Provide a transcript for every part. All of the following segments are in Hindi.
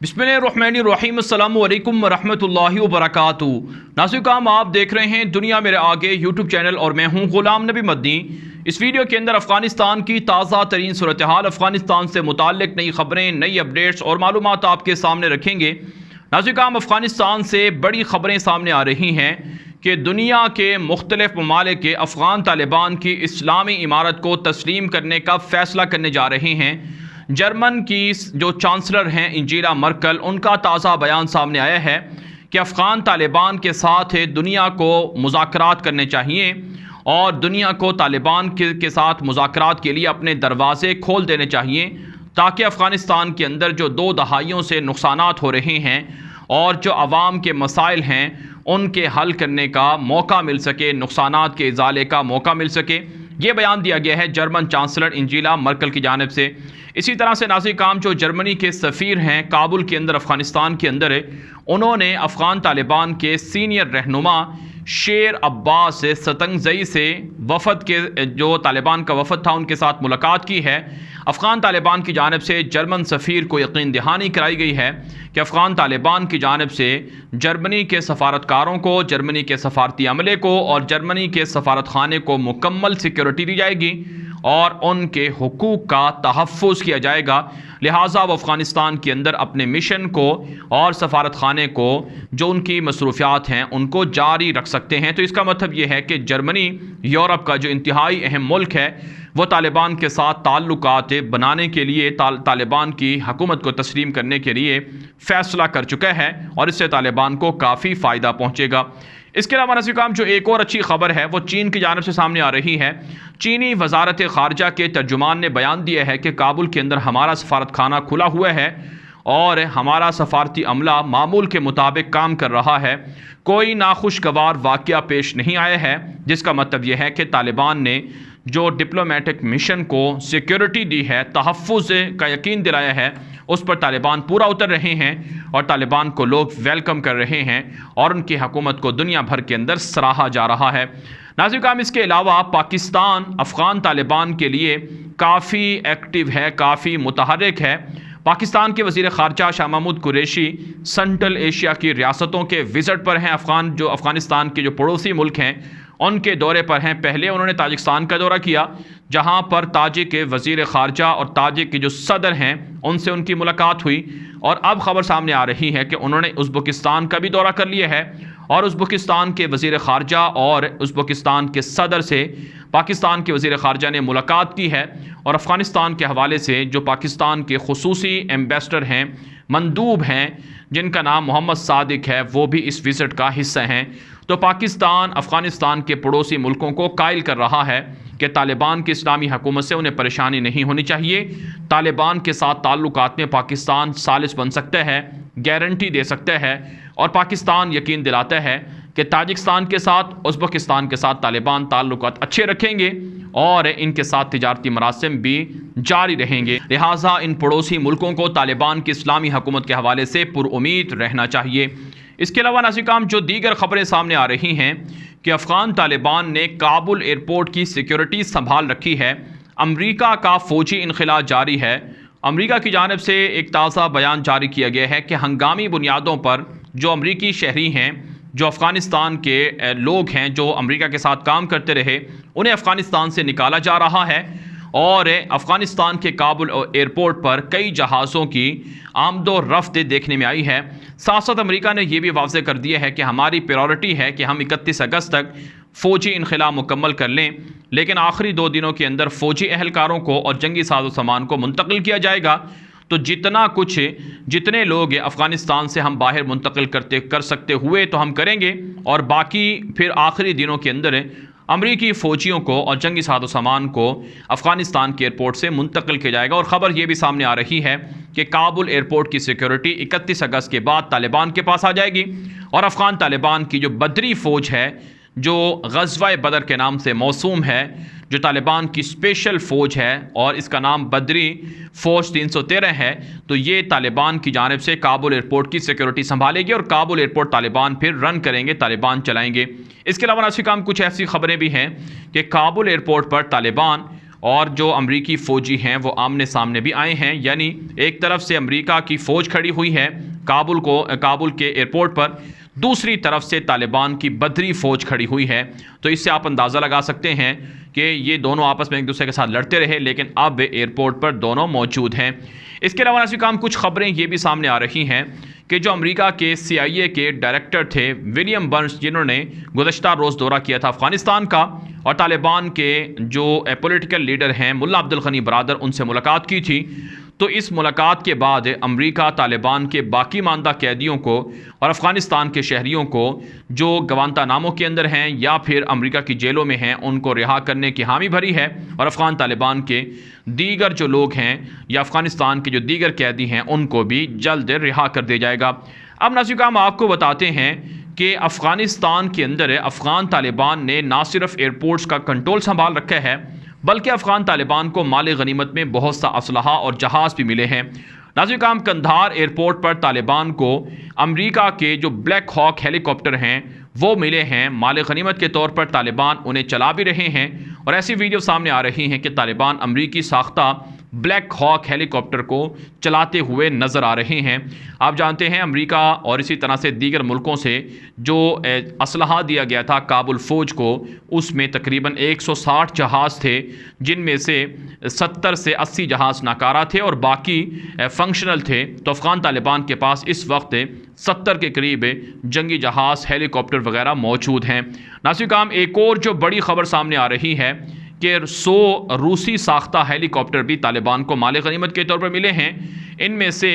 बिस्मिल्लाहिर्रहमानिर्रहीम अस्सलामु अलैकुम वरहमतुल्लाहि वबरकातुहू। नाज़रीन, आप देख रहे हैं दुनिया मेरे आगे यूट्यूब चैनल और मैं हूं ग़ुलाम नबी मदनी। इस वीडियो के अंदर अफ़गानिस्तान की ताज़ा तरीन सूरत हाल, अफ़गानिस्तान से मुताल्लिक़ नई ख़बरें, नई अपडेट्स और मालूमात आपके सामने रखेंगे। नाज़रीन, अफ़गानिस्तान से बड़ी ख़बरें सामने आ रही हैं कि दुनिया के मुख्तलिफ़ ममालिक के अफ़गान तालिबान की इस्लामी इमारत को तस्लीम करने का फ़ैसला करने जा रहे हैं। जर्मन की जो चांसलर हैं अंजेला मर्केल, उनका ताज़ा बयान सामने आया है कि अफ़गान तालिबान के साथ दुनिया को मुज़ाकरात करने चाहिए और दुनिया को तालिबान के साथ मुज़ाकरात के लिए अपने दरवाज़े खोल देने चाहिए ताकि अफ़गानिस्तान के अंदर जो 2 दहाइयों से नुकसानात हो रहे हैं और जो आवाम के मसाइल हैं उनके हल करने का मौका मिल सके, नुकसानात के इज़ाले का मौका मिल सके। ये बयान दिया गया है जर्मन चांसलर अंजेला मर्केल की जानिब से। इसी तरह से नाज़रीन, जो जर्मनी के सफ़ीर हैं काबुल के अंदर, अफ़गानिस्तान के अंदर, उन्होंने अफ़गान तालिबान के सीनियर रहनुमा शेर अब्बास सतंगज़ई से वफ़द के जो तालिबान का वफ़द था उनके साथ मुलाकात की है। अफ़गान तालिबान की जानिब से जर्मन सफ़ीर को यकीन दहानी कराई गई है कि अफ़गान तालिबान की जानिब से जर्मनी के सफारतकारों को, जर्मनी के सफारती अमले को और जर्मनी के सफारत खाने को मुकम्मल सिक्योरिटी दी जाएगी और उनके हुकूक का तहफ़्फ़ुज़ किया जाएगा। लिहाजा वो अफ़गानिस्तान के अंदर अपने मिशन को और सफारत खाने को, जो उनकी मसरूफ़ियात हैं, उनको जारी रख सकते हैं। तो इसका मतलब ये है कि जर्मनी यूरोप का जो इंतहाई अहम मुल्क है वो तालिबान के साथ ताल्लुकात बनाने के लिए, तालिबान की हुकूमत को तस्लीम करने के लिए फ़ैसला कर चुका है और इससे तालिबान को काफ़ी फ़ायदा पहुँचेगा। इसके अलावा नाज़रीन, जो एक और अच्छी खबर है वो चीन की जानिब से सामने आ रही है। चीनी वज़ारत ख़ारजा के तर्जुमान ने बयान दिया है कि काबुल के अंदर हमारा सफारत खाना खुला हुआ है और हमारा सफारती अमला मामूल के मुताबिक काम कर रहा है। कोई नाखुशगवार वाक़या पेश नहीं आया है, जिसका मतलब यह है कि तालिबान ने जो डिप्लोमेटिक मिशन को सिक्योरिटी दी है, तहफ़्फ़ुज़ का यकीन दिलाया है, उस पर तालिबान पूरा उतर रहे हैं और तालिबान को लोग वेलकम कर रहे हैं और उनकी हुकूमत को दुनिया भर के अंदर सराहा जा रहा है। नाज़रीन, इसके अलावा पाकिस्तान अफ़गान तालिबान के लिए काफ़ी एक्टिव है, काफ़ी मुतहर्रिक है। पाकिस्तान के वज़ीर ख़ारजा शाह महमूद कुरैशी सेंट्रल एशिया की रियासतों के विज़िट पर हैं। अफ़गानिस्तान के जो पड़ोसी मुल्क हैं उनके दौरे पर हैं। पहले उन्होंने ताजिकिस्तान का दौरा किया, जहां पर ताजिक के वज़ीर ख़ारजा और ताजिक के जो सदर हैं उनसे उनकी मुलाकात हुई और अब ख़बर सामने आ रही है कि उन्होंने उज़्बेकिस्तान का भी दौरा कर लिया है और उज़्बेकिस्तान के वज़ीर ख़ारजा और उज़्बेकिस्तान के सदर से पाकिस्तान के वज़ीर ख़ारजा ने मुलाकात की है। और अफ़गानिस्तान के हवाले से जो पाकिस्तान के खुसूसी एम्बेसडर हैं, मंदूब हैं, जिनका नाम मोहम्मद सादिक है, वो भी इस विज़िट का हिस्सा हैं। तो पाकिस्तान अफ़गानिस्तान के पड़ोसी मुल्कों को कायल कर रहा है कि तालिबान की इस्लामी हुकूमत से उन्हें परेशानी नहीं होनी चाहिए। तालिबान के साथ ताल्लुकात में पाकिस्तान सालिस बन सकता है, गारंटी दे सकता है और पाकिस्तान यकीन दिलाता है कि ताजिकिस्तान के साथ, उज़्बेकिस्तान के साथ तालिबान ताल्लुकात अच्छे रखेंगे और इनके साथ तिजारती मरासिम भी जारी रहेंगे। लिहाजा इन पड़ोसी मुल्कों को तालिबान की इस्लामी हुकूमत के हवाले से पुरुमीद रहना चाहिए। इसके अलावा नाज़रीन, जो दीगर ख़बरें सामने आ रही हैं कि अफ़गान तालिबान ने काबुल एयरपोर्ट की सिक्योरिटी संभाल रखी है। अमरीका का फ़ौजी इनख़ला जारी है। अमरीका की जानिब से एक ताज़ा बयान जारी किया गया है कि हंगामी बुनियादों पर जो अमरीकी शहरी हैं, जो अफ़गानिस्तान के लोग हैं, जो अमरीका के साथ काम करते रहे, उन्हें अफ़गानिस्तान से निकाला जा रहा है और अफ़गानिस्तान के काबुल एयरपोर्ट पर कई जहाज़ों की आमदो रफ्त देखने में आई है। साथ साथ अमरीका ने यह भी वाज़ेह कर दिया है कि हमारी प्रायोरिटी है कि हम 31 अगस्त तक फ़ौजी इनख़ला मुकम्मल कर लें, लेकिन आखिरी 2 दिनों के अंदर फ़ौजी एहलकारों को और जंगी साजो सामान को मुंतकिल किया जाएगा। तो जितने लोग अफ़गानिस्तान से हम बाहर मुंतकिल कर सकते हुए तो हम करेंगे और बाकी फिर आखिरी दिनों के अंदर अमरीकी फ़ौजियों को और जंगी साजो सामान को अफ़गानिस्तान के एयरपोर्ट से मुंतकिल किया जाएगा। और ख़बर यह भी सामने आ रही है कि काबुल एयरपोर्ट की सिक्योरिटी 31 अगस्त के बाद तालिबान के पास आ जाएगी और अफ़गान तालिबान की जो बदरी फ़ौज है, जो ग़ज़वा बदर के नाम से मौसूम है, जो तालिबान की स्पेशल फ़ौज है और इसका नाम बदरी फ़ौज 313 है, तो ये तालिबान की जानिब से काबुल एयरपोर्ट की सिक्योरिटी संभालेगी और काबुल एयरपोर्ट तालिबान फिर रन करेंगे, तालिबान चलाएंगे। इसके अलावा नाज़रीन, कुछ ऐसी खबरें भी हैं कि काबुल एयरपोर्ट पर तालिबान और जो अमरीकी फ़ौजी हैं वो आमने सामने भी आए हैं। यानी एक तरफ से अमरीका की फ़ौज खड़ी हुई है काबुल के एयरपोर्ट पर, दूसरी तरफ से तालिबान की बदरी फ़ौज खड़ी हुई है। तो इससे आप अंदाज़ा लगा सकते हैं कि ये दोनों आपस में एक दूसरे के साथ लड़ते रहे, लेकिन अब एयरपोर्ट पर दोनों मौजूद हैं। इसके अलावा नाज़रीन काम कुछ ख़बरें ये भी सामने आ रही हैं कि जो अमेरिका के CIA के डायरेक्टर थे विलियम बर्न्स, जिन्होंने गुज़श्ता रोज़ दौरा किया था अफ़गानिस्तान का, और तालिबान के जो पॉलिटिकल लीडर हैं मुल्ला अब्दुल गनी बरादर, उनसे मुलाकात की थी। तो इस मुलाकात के बाद अमेरिका तालिबान के बाकी मानदा कैदियों को और अफ़गानिस्तान के शहरियों को जो गवांतानामो के अंदर हैं या फिर अमेरिका की जेलों में हैं, उनको रिहा करने की हामी भरी है, और अफ़गान तालिबान के दीगर जो लोग हैं या अफ़गानिस्तान के जो दीगर कैदी हैं उनको भी जल्द रिहा कर दिया जाएगा। अब नाज़रीन हम आपको बताते हैं कि अफ़गानिस्तान के अंदर अफ़गान तालिबान ने ना सिर्फ एयरपोर्ट्स का कंट्रोल संभाल रखा है, बल्कि अफ़गान तालिबान को माल गनीमत में बहुत सा असलहा और जहाज़ भी मिले हैं। नाज़रीन काम कंधार एयरपोर्ट पर तालिबान को अमेरिका के जो ब्लैक हॉक हेलीकॉप्टर हैं वो मिले हैं। माल गनीमत के तौर पर तालिबान उन्हें चला भी रहे हैं, और ऐसी वीडियो सामने आ रही हैं कि तालिबान अमरीकी साख्ता ब्लैक हॉक हेलीकॉप्टर को चलाते हुए नज़र आ रहे हैं। आप जानते हैं अमेरिका और इसी तरह से दीगर मुल्कों से जो असलहा दिया गया था काबुल फ़ौज को, उसमें तकरीबन 160 जहाज़ थे, जिनमें से 70 से 80 जहाज़ नाकारा थे और बाकी फंक्शनल थे। तो अफ़गान तालिबान के पास इस वक्त 70 के करीब जंगी जहाज़, हेलीकॉप्टर वगैरह मौजूद हैं। नाज़रीन काम एक और जो बड़ी ख़बर सामने आ रही है कि 100 रूसी साख्ता हेलीकॉप्टर भी तालिबान को माल गनीमत के तौर पर मिले हैं। इनमें से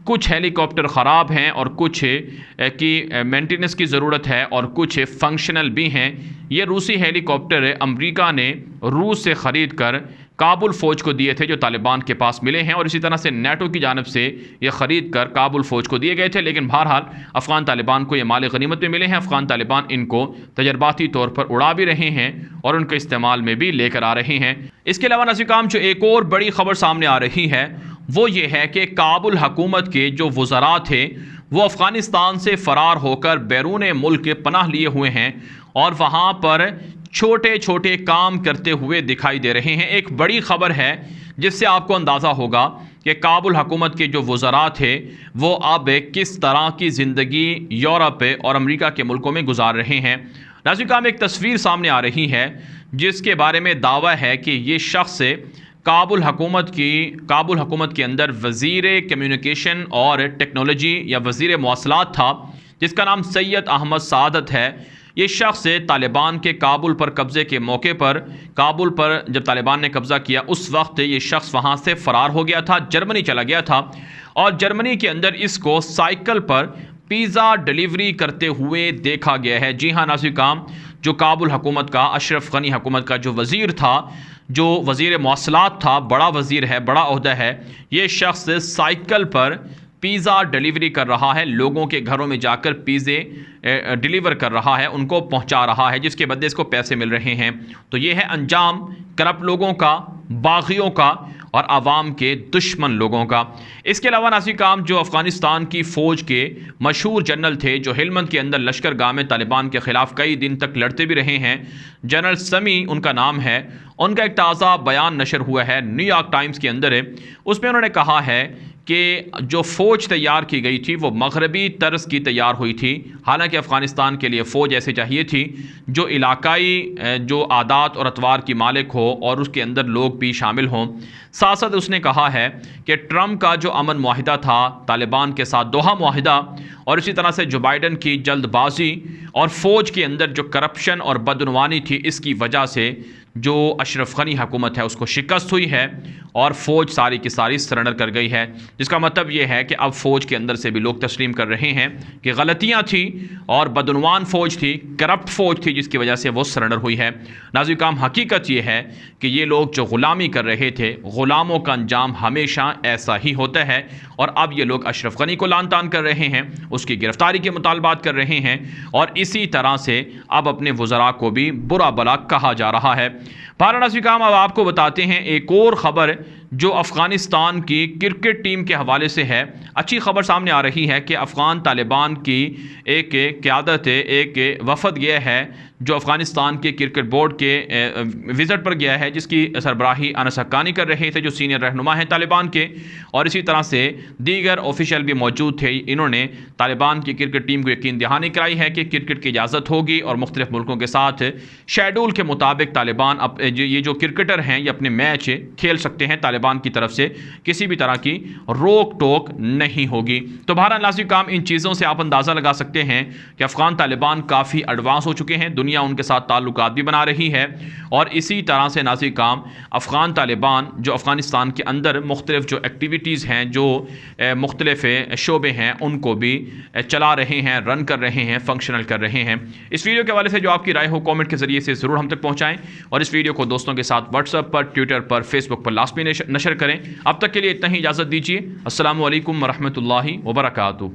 कुछ हेलीकॉप्टर ख़राब हैं और कुछ की मेंटेनेंस की ज़रूरत है और कुछ फंक्शनल भी हैं। ये रूसी हेलीकॉप्टर अमेरिका ने रूस से ख़रीद कर काबुल फ़ौज को दिए थे, जो तालिबान के पास मिले हैं, और इसी तरह से नेटो की जानिब से ये ख़रीद कर काबुल फ़ौज को दिए गए थे। लेकिन बहरहाल अफ़गान तालिबान को ये माल गनीमत में मिले हैं। अफ़गान तालिबान इनको तजर्बाती तौर पर उड़ा भी रहे हैं और उनके इस्तेमाल में भी लेकर आ रहे हैं। इसके अलावा नाज़रीन काम जो एक और बड़ी ख़बर सामने आ रही है वो ये है कि काबुल हुकूमत के जो वज़रा थे वो अफ़गानिस्तान से फ़रार होकर बैरून मुल्क पनाह लिए हुए हैं और वहाँ पर छोटे छोटे काम करते हुए दिखाई दे रहे हैं। एक बड़ी ख़बर है जिससे आपको अंदाज़ा होगा कि काबुल हुकूमत के जो वज़रा थे वो अब किस तरह की ज़िंदगी यूरोप और अमेरिका के मुल्कों में गुजार रहे हैं। नाज़रीन काम एक तस्वीर सामने आ रही है जिसके बारे में दावा है कि ये शख्स काबुल हुकूमत के अंदर वज़ीर कम्युनिकेशन और टेक्नोलॉजी या वज़ीर मवासलात था, जिसका नाम सैयद अहमद सादत है। ये शख्स तालिबान के काबुल पर कब्ज़े के मौके पर, काबुल पर जब तालिबान ने कब्ज़ा किया उस वक्त ये शख्स वहाँ से फ़रार हो गया था, जर्मनी चला गया था, और जर्मनी के अंदर इसको साइकिल पर पिज़्ज़ा डिलीवरी करते हुए देखा गया है। जी हाँ नाज़रीन काम, जो काबुल हुकूमत का, अशरफ गनी हुकूमत का जो वज़ीर था, जो वज़ीर मवासलात था, बड़ा वज़ीर है, बड़ा ओहदा है, ये शख्स साइकिल पर पिज़्ज़ा डिलीवरी कर रहा है, लोगों के घरों में जाकर पिज़्ज़े डिलीवर कर रहा है, उनको पहुंचा रहा है, जिसके बदले इसको पैसे मिल रहे हैं। तो ये है अंजाम करप्ट लोगों का, बागियों का और आवाम के दुश्मन लोगों का। इसके अलावा नाज़रीन काम जो अफ़गानिस्तान की फ़ौज के मशहूर जनरल थे, जो हेलमंद के अंदर लश्कर गाह में तालिबान के ख़िलाफ़ कई दिन तक लड़ते भी रहे हैं, जनरल समी उनका नाम है, उनका एक ताज़ा बयान नशर हुआ है न्यूयॉर्क टाइम्स के अंदर है। उसमें उन्होंने कहा है कि जो फ़ौज तैयार की गई थी वो मगरबी तर्ज की तैयार हुई थी। हालांकि अफ़गानिस्तान के लिए फ़ौज ऐसे चाहिए थी जो इलाकाई जो आदात और अतवार की मालिक हो और उसके अंदर लोग भी शामिल हों। साथ साथ उसने कहा है कि ट्रंप का जो अमन मुआहिदा था तालिबान के साथ, दोहा मुआहिदा, और इसी तरह से जो बाइडन की जल्दबाजी और फ़ौज के अंदर जो करप्शन और बदनवानी थी, इसकी वजह से जो अशरफ गनी हुकूमत है उसको शिकस्त हुई है और फ़ौज सारी की सारी सरेंडर कर गई है। जिसका मतलब ये है कि अब फ़ौज के अंदर से भी लोग तस्लीम कर रहे हैं कि गलतियाँ थी और बदनवान फ़ौज थी, करप्ट फ़ौज थी, जिसकी वजह से वो सरेंडर हुई है। नाज़रीन काम हकीकत ये है कि ये लोग जो ग़ुलामी कर रहे थे, ग़ुलामों का अंजाम हमेशा ऐसा ही होता है, और अब ये लोग अशरफ गनी को लान तान कर रहे हैं, उसकी गिरफ़्तारी के मुतालबात कर रहे हैं, और इसी तरह से अब अपने वज़रा को भी बुरा भला कहा जा रहा है। नाज़रीन काम अब आपको बताते हैं एक और ख़बर जो अफ़गानिस्तान की क्रिकेट टीम के हवाले से है। अच्छी खबर सामने आ रही है कि अफ़गान तालिबान की एक क़यादत एक वफ़द गया है जो अफ़गानिस्तान के क्रिकेट बोर्ड के विज़िट पर गया है, जिसकी सरबराही अनस हक्कानी कर रहे थे जो सीनियर रहनुमा हैं तालिबान के, और इसी तरह से दीगर ऑफिशियल भी मौजूद थे। इन्होंने तालिबान की क्रिकेट टीम को यकीन दहानी कराई है कि क्रिकेट की इजाज़त होगी और मुख्तलिफ मुल्कों के साथ शेड्यूल के मुताबिक तालिबान ये जो क्रिकेटर हैं ये अपने मैच खेल सकते हैं। तालिबान की तरफ से किसी भी तरह की रोक टोक नहीं होगी। तो बहरहाल नाज़रीन काम इन चीज़ों से आप अंदाज़ा लगा सकते हैं कि अफ़गान तालिबान काफ़ी एडवांस हो चुके हैं, दुनिया उनके साथ ताल्लुकात भी बना रही है। और इसी तरह से नाज़रीन काम अफ़गान तालिबान जो अफ़गानिस्तान के अंदर मुख्तलिफ जो एक्टिविटीज़ हैं, जो मुख्तलिफ शोबे हैं, उनको भी चला रहे हैं, रन कर रहे हैं, फंक्शनल कर रहे हैं। इस वीडियो के हवाले से जो आपकी राय हो कमेंट के ज़रिए से ज़रूर हम तक पहुँचाएँ और इस वीडियो को दोस्तों के साथ व्हाट्सएप पर, ट्विटर पर, फेसबुक पर लाजमी नशर करें। अब तक के लिए इतना ही इजाज़त दीजिए। अस्सलामु अलैकुम वरहमतुल्लाहि वबरकातुहू।